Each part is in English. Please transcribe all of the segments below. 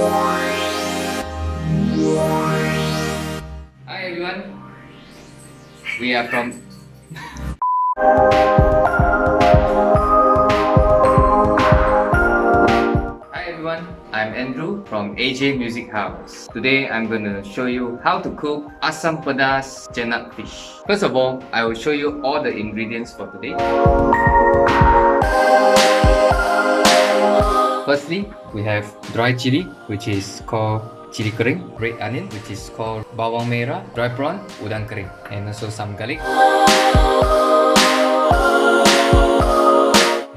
Hi everyone, we are from Hi everyone, I'm Andrew from AJ Music House. Today I'm gonna show you how to cook Asam Pedas Jenak fish. First of all, I will show you all the ingredients for today. Firstly, we have dry chili, which is called chili kering, red onion, which is called bawang merah, dry prawn, udang kering, and also some garlic.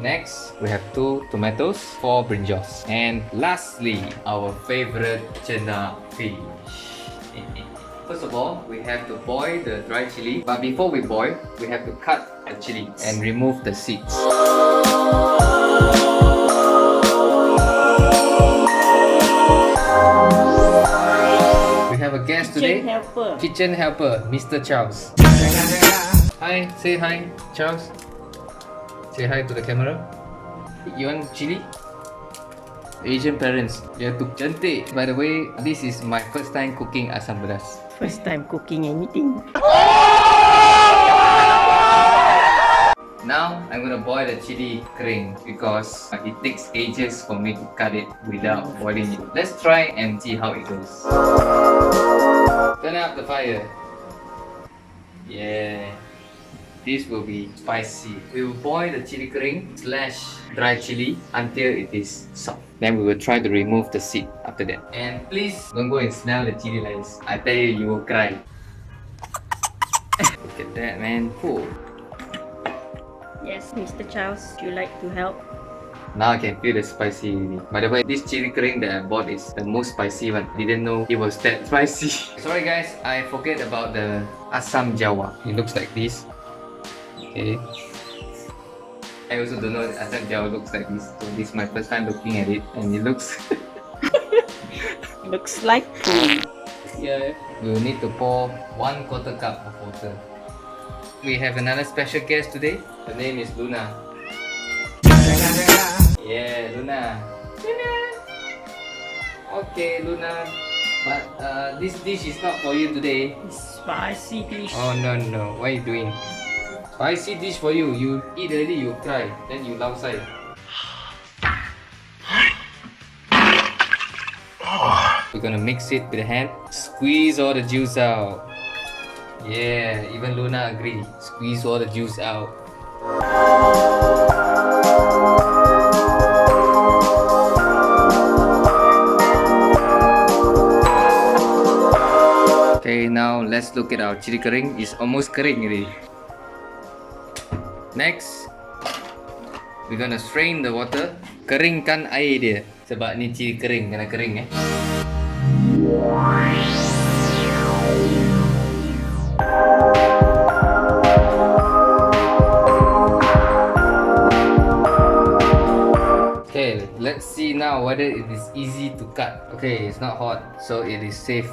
Next, we have 2 tomatoes, 4 brinjals, and lastly, our favorite Jenak fish. First of all, we have to boil the dry chili, but before we boil, we have to cut the chili and remove the seeds. We have a guest today. Kitchen helper, Mr. Charles. Hi, say hi, Charles. Say hi to the camera. You want chili? Asian parents, you have to cantik. By the way, this is my first time cooking asam pedas. First time cooking anything. Now, I'm gonna boil the chili kering because it takes ages for me to cut it without boiling it. Let's try and see how it goes. Turn up the fire. Yeah. This will be spicy. We will boil the chili kering / dry chili until it is soft. Then we will try to remove the seed after that. And please don't go and smell the chili lice. I tell you, you will cry. Look at that, man. Cool. Yes, Mr. Charles, would you like to help? Now I can feel the spicy. By the way, this chili kering that I bought is the most spicy one. Didn't know it was that spicy. Sorry guys, I forget about the Asam Jawa. It looks like this. Okay. I also don't know that Asam Jawa looks like this. So this is my first time looking at it, and it looks Looks like food. yeah. We will need to pour 1/4 cup of water. We have another special guest today. Her name is Luna. Yeah, Luna. Luna. Okay, Luna. But this dish is not for you today. Spicy dish. Oh no no, what are you doing? Spicy dish for you. You eat already, you cry. Then you laosai. We're gonna mix it with the hand. Squeeze all the juice out. Yeah, even Luna agree. Squeeze all the juice out. Okay, now let's look at our chili kering. It's almost kering already. Next, we're gonna strain the water. Keringkan air dia. Sebab ni chili kering, kena kering eh. Okay, let's see now whether it is easy to cut. Okay, it's not hot, so it is safe.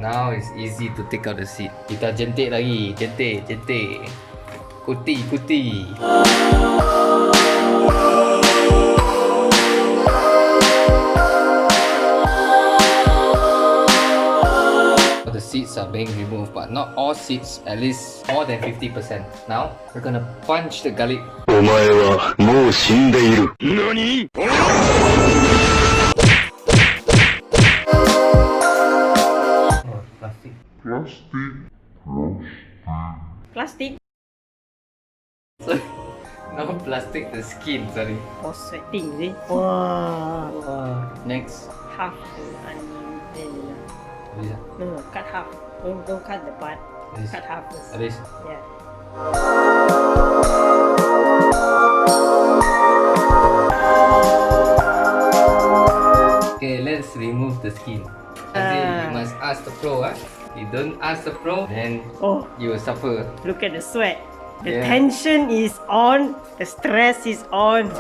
Now it's easy to take out the seed. Kita jentik lagi, jentik. Kuti. The seeds are being removed, but not all seeds, at least more than 50%. Now, we're gonna punch the garlic. Oh, Plastic. No plastic, the skin, sorry. For sweating, is it? Wow. Next. Half the onion. No, cut half. Don't cut the part. This. Cut half first. This. Yeah. Okay, let's remove the skin. You must ask the pro, huh? You don't ask the pro, then you will suffer. Look at the sweat. The Yeah. tension is on. The stress is on.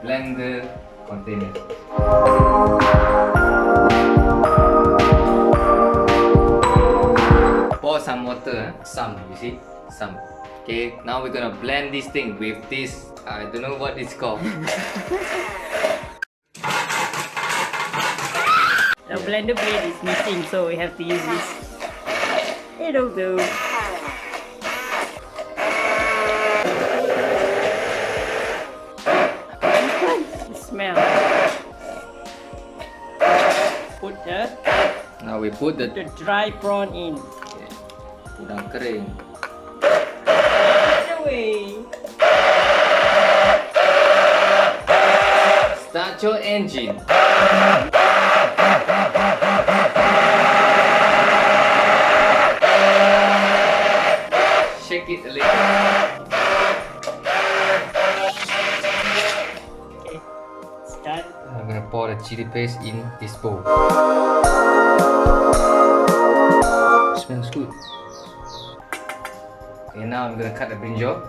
Blend the container. mortar, some, you see, some. Okay, now we're gonna blend this thing with this, I don't know what it's called. The blender blade is missing, so we have to use this. It'll do. Smell. Put the Now we put the dry prawn in. okay. Udang kering. Get away. Start your engine. Shake it a little. Okay, it's done. I'm gonna pour the chili paste in this bowl. Smells good. Okay, now I'm gonna cut the brinjal.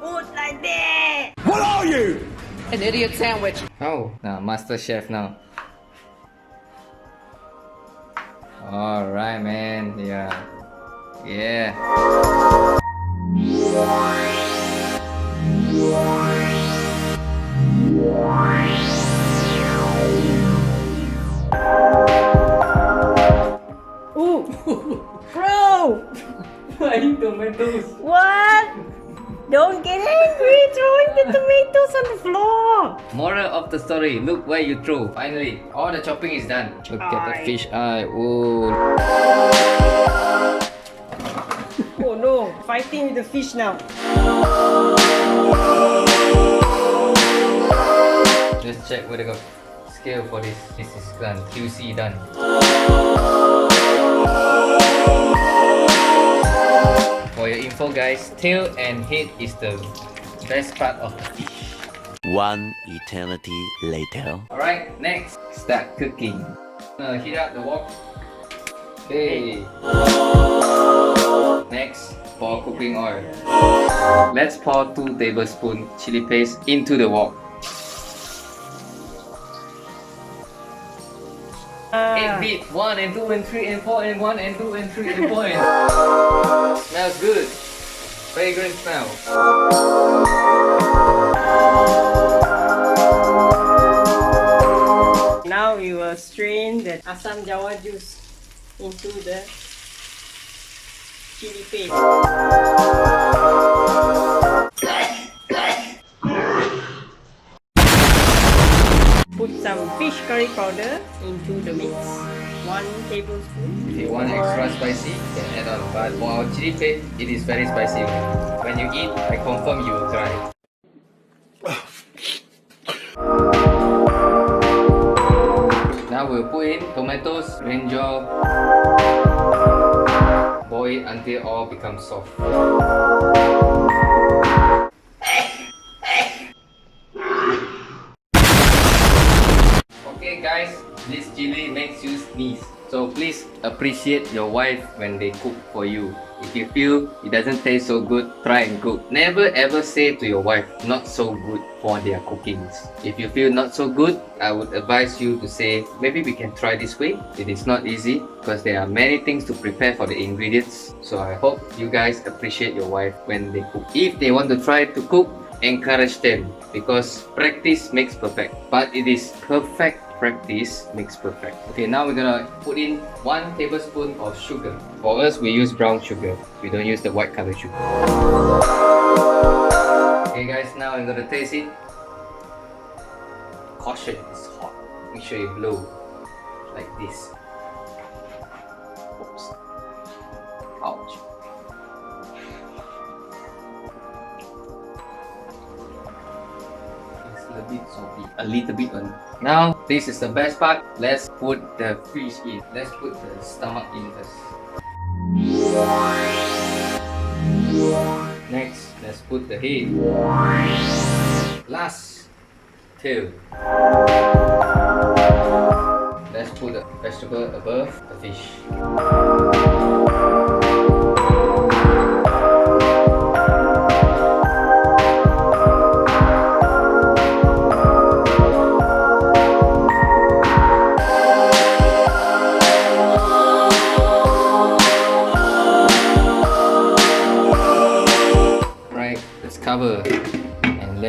Put like that. What are you? An idiot sandwich. Oh, now Masterchef now. Alright, man. Yeah. Yeah. Ooh, bro! Flying tomatoes. What? Don't get angry throwing the tomatoes on the floor. Moral of the story, look where you throw. Finally, all the chopping is done. Look at the Eye. fish eye. Oh. Oh no, fighting with the fish now. Just check whether got scale for this. This is done. QC done. For your info guys, tail and head is the best part of the fish. One eternity later. Alright, next, start cooking. Heat up the wok. Okay. Next, pour cooking oil. Let's pour 2 tablespoons chili paste into the wok. 8 bit, 1 and 2 and 3 and 4 and 1 and 2 and 3 and 4 and smells good. Fragrant smell. Now we will strain the Asam Jawa juice into the chili paste. Put some fish curry powder into the mix. 1 tablespoon. If you want extra spicy, you can add on. But for our chili paste, it is very spicy. When you eat, I confirm you will cry. Now we'll put in tomatoes, brinjal. Boil it until all becomes soft. Okay guys, this chili makes you sneeze. So please appreciate your wife when they cook for you. If you feel it doesn't taste so good, try and cook. Never ever say to your wife, not so good for their cookings. If you feel not so good, I would advise you to say, maybe we can try this way. It is not easy because there are many things to prepare for the ingredients. So I hope you guys appreciate your wife when they cook. If they want to try to cook, encourage them because practice makes perfect. But it is perfect practice makes perfect. Okay, now we're gonna put in 1 tablespoon of sugar. For us, we use brown sugar. We don't use the white color sugar. Okay guys, now I'm gonna taste it. Caution, it's hot. Make sure you blow like this. Oops. Ouch. It's a bit salty. A little bit on. Now, this is the best part. Let's put the fish in. Let's put the stomach in first. Next, let's put the head. Last, tail. Let's put the vegetable above the fish.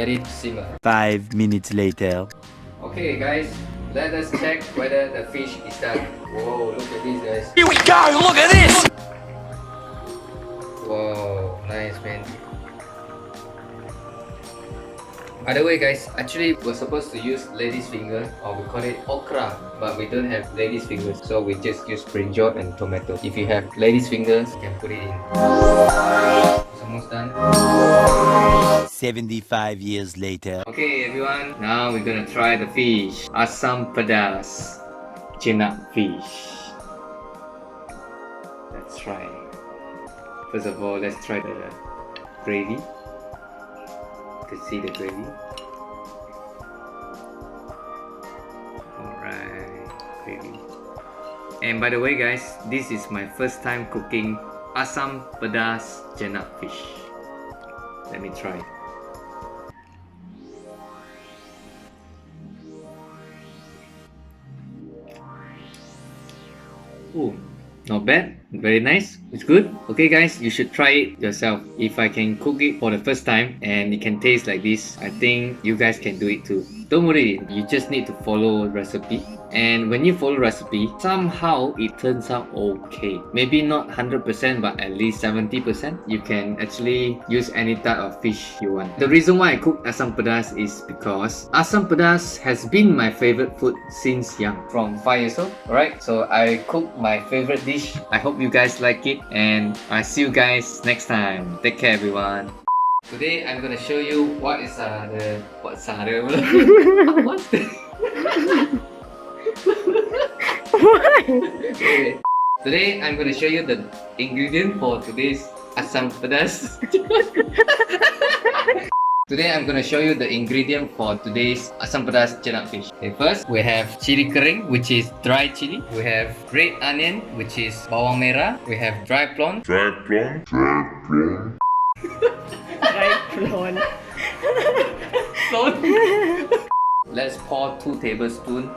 let it simmer. 5 minutes later. Okay guys, let us check whether the fish is done. Whoa, look at this guys. Here we go. Look at this. Whoa, nice man. By the way guys, actually we're supposed to use lady's finger, or we call it okra, but we don't have lady's fingers, so we just use brinjal and tomato. If you have lady's fingers, you can put it in. It's almost done. 75 years later. Okay everyone, now we're gonna try the fish. Asam Pedas Jenak fish. Let's try. First of all, let's try the gravy. You can see the gravy. Alright, gravy. And by the way guys, this is my first time cooking Asam Pedas Jenak fish. Let me try. Oh, not bad. Very nice. It's good. Okay guys, you should try it yourself. If I can cook it for the first time and it can taste like this, I think you guys can do it too. Don't worry, you just need to follow recipe. And when you follow recipe, somehow it turns out okay. Maybe not 100%, but at least 70%. You can actually use any type of fish you want. The reason why I cook Asam Pedas is because Asam Pedas has been my favorite food since young, from 5 years old. Alright, so I cook my favorite dish. I hope you guys like it, and I'll see you guys next time. Take care everyone. Today I'm gonna show you what is what's the Okay. Today I'm gonna show you the ingredient for today's Asam Pedas. Today I'm gonna show you the ingredient for today's Asam Pedas Jenak fish. Okay, first we have chili kering, which is dry chili. We have red onion, which is bawang merah. We have dry prawn. Dry prawn. Let's pour 2 tablespoons.